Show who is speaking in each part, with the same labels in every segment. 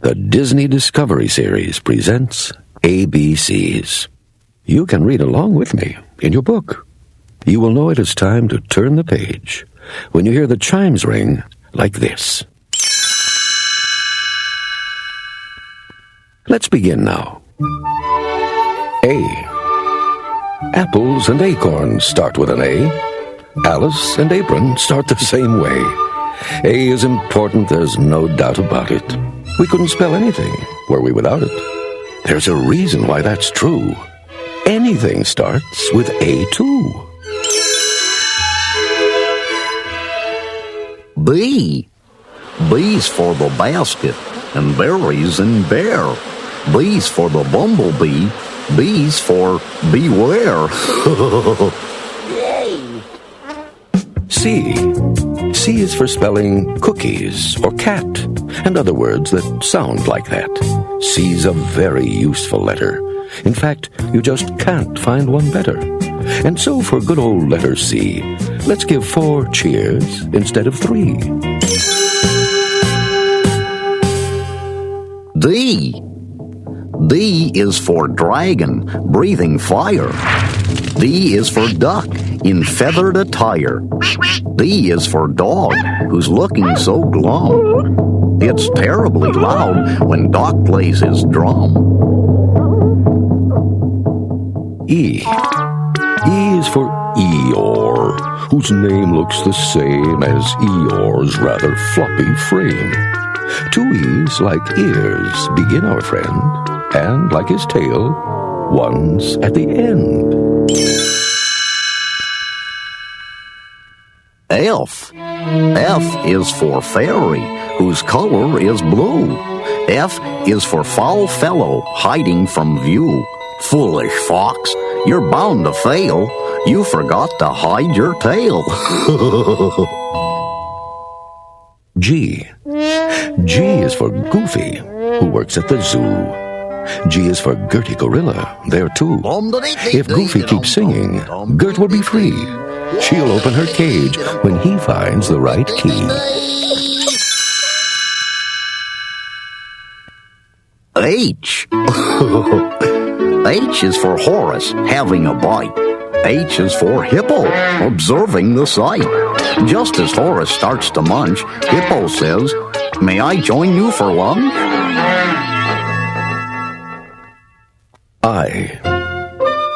Speaker 1: The Disney Discovery Series presents ABCs. You can read along with me in your book. You will know it is time to turn the page when you hear the chimes ring like this. Let's begin now. A. Apples and acorns start with an A. Alice and apron start the same way. A is important, there's no doubt about it. We couldn't spell anything were we without it. There's a reason why that's true. Anything starts with A too.
Speaker 2: B. B's for the basket, and berries and bear. B's for the bumblebee, B's for beware.
Speaker 1: C. C is for spelling cookies or cat and other words that sound like that. C's a very useful letter. In fact, you just can't find one better. And so for good old letter C, let's give 4 cheers instead of 3.
Speaker 2: D. D is for dragon, breathing fire. D is for duck, in feathered attire. D is for dog, who's looking so glum. It's terribly loud when Doc plays his drum.
Speaker 1: E. E is for Eeyore, whose name looks the same as Eeyore's rather floppy frame. 2 E's like ears begin our friend, and like his tail, one's at the end.
Speaker 2: F. F is for fairy, whose color is blue. F is for foul fellow, hiding from view. Foolish fox, you're bound to fail. You forgot to hide your tail.
Speaker 1: G. G is for Goofy, who works at the zoo. G is for Gertie Gorilla, there too. If Goofy keeps singing, Gert will be free. She'll open her cage when he finds the right key.
Speaker 2: H. H is for Horace, having a bite. H is for Hippo, observing the sight. Just as Horace starts to munch, Hippo says, "May I join you for lunch?"
Speaker 1: I.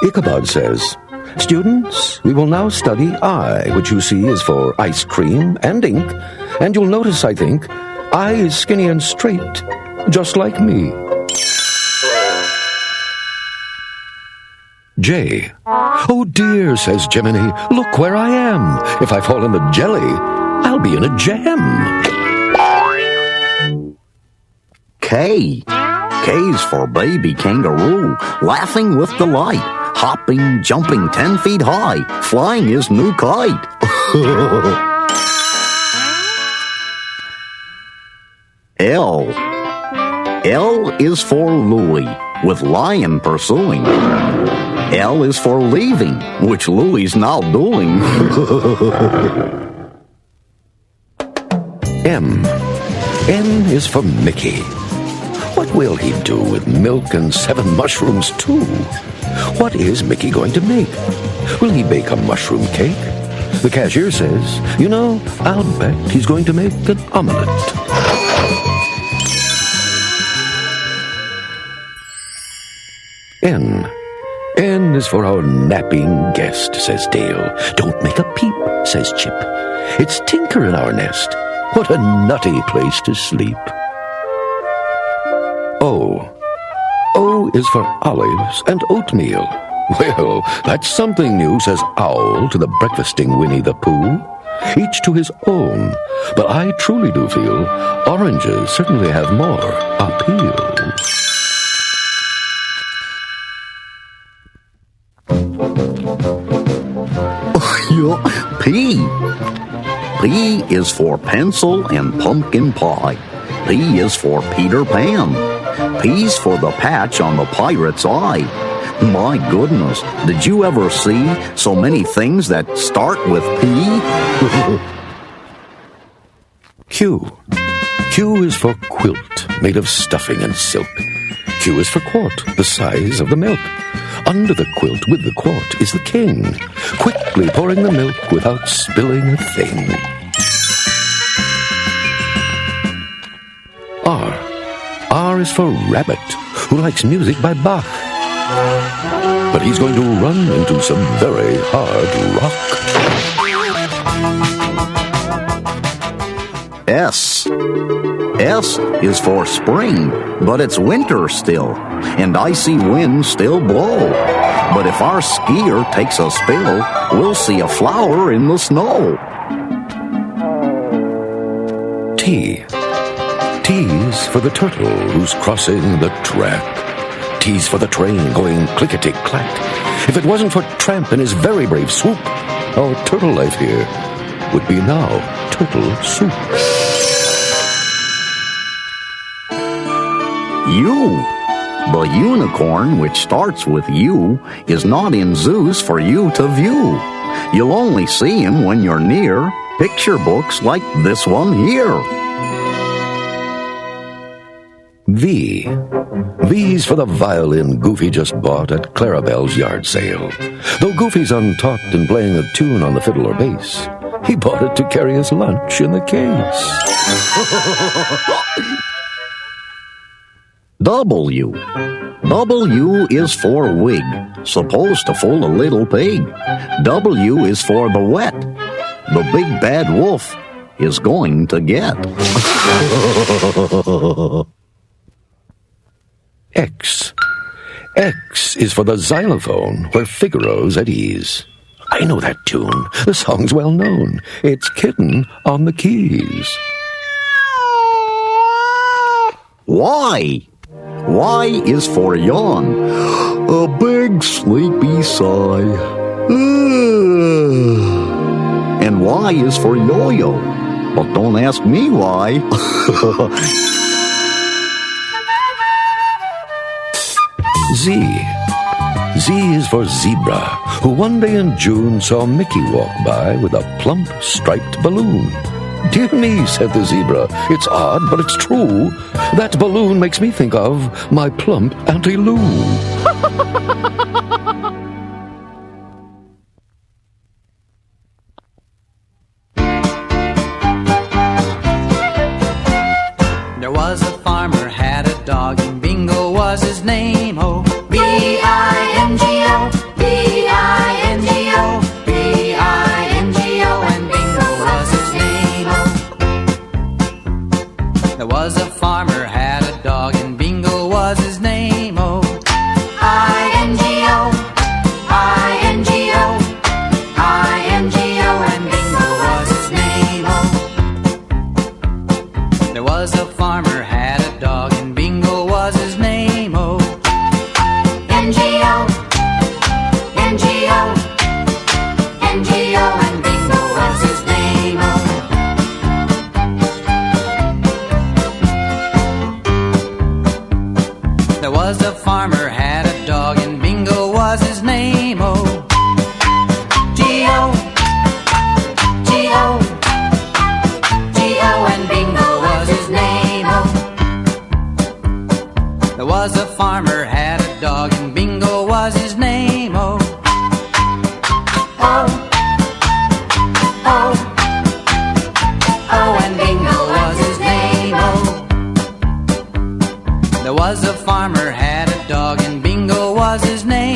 Speaker 1: Ichabod says, "Students, we will now study I, which you see is for ice cream and ink. And you'll notice, I think, I is skinny and straight, just like me." J. "Oh dear," says Jiminy, "look where I am. If I fall in the jelly, I'll be in a jam."
Speaker 2: K. K's for baby kangaroo, laughing with delight, hopping, jumping 10 feet high, flying his new kite. L. L is for Louie, with lion pursuing. L is for leaving, which Louie's now doing.
Speaker 1: M. M is for Mickey. What will he do with milk and 7 mushrooms too? What is Mickey going to make? Will he bake a mushroom cake? The cashier says, "You know, I'll bet he's going to make an omelette." N. N is for our napping guest, says Dale. "Don't make a peep," says Chip. "It's Tinker in our nest. What a nutty place to sleep." O. O is for olives and oatmeal. "Well, that's something new," says Owl to the breakfasting Winnie the Pooh. "Each to his own, but I truly do feel oranges certainly have more appeal."
Speaker 2: P. P is for pencil and pumpkin pie. P is for Peter Pan. P's for the patch on the pirate's eye. My goodness, did you ever see so many things that start with P? Q.
Speaker 1: Q is for quilt, quilt made of stuffing and silk. Q is for quart, the size of the milk. Under the quilt with the quart is the king, quickly pouring the milk without spilling a thing. R. R is for rabbit, who likes music by Bach. But he's going to run into some very hard rock.
Speaker 2: S. S is for spring, but it's winter still, and icy winds still blow. But if our skier takes a spill, we'll see a flower in the snow.
Speaker 1: T. T's for the turtle who's crossing the track. T's for the train going clickety-clack. If it wasn't for Tramp and his very brave swoop, our turtle life here would be now turtle soup.
Speaker 2: U. The unicorn, which starts with U, is not in zoos for you to view. You'll only see him when you're near picture books like this one here.
Speaker 1: V. V's for the violin Goofy just bought at Clarabelle's yard sale. Though Goofy's untaught in playing a tune on the fiddle or bass, he bought it to carry his lunch in the case.
Speaker 2: W. W is for wig, supposed to fool a little pig. W is for the wet. The big bad wolf is going to get.
Speaker 1: X. X is for the xylophone where Figaro's at ease. I know that tune. The song's well known. It's Kitten on the Keys.
Speaker 2: Y. Y is for yawn, a big sleepy sigh. And Y is for yo-yo, but don't ask me why.
Speaker 1: Z. Z is for zebra, who one day in June saw Mickey walk by with a plump striped balloon. Dear me, said the zebra, it's odd, but it's true. That balloon makes me think of my plump Auntie Lou.
Speaker 3: There was a farmer, had a dog, and Bingo was his name. Oh, B-I-N-G-O, B-I-N-G-O, B-I-N-G-O, and Bingo was his name. Oh, there was a farmer, had a dog, and Bingo was his name. Oh, I-N-G-O, I-N-G-O, I-N-G-O, and Bingo was his name. Oh, there was a farmer, had a dog, and Bingo was his name. Oh, N-G-O, N-G-O, N-G-O, and Bingo was his name. Oh, there was a farmer, had a dog, and Bingo was his name. Oh, G-O, G-O, G-O, and Bingo was his name. Oh, there was a farmer, had a dog, and Bingo was his name. Oh, oh, oh, oh, and Bingo was his name. Oh, there was a farmer, had a dog, and Bingo was his name.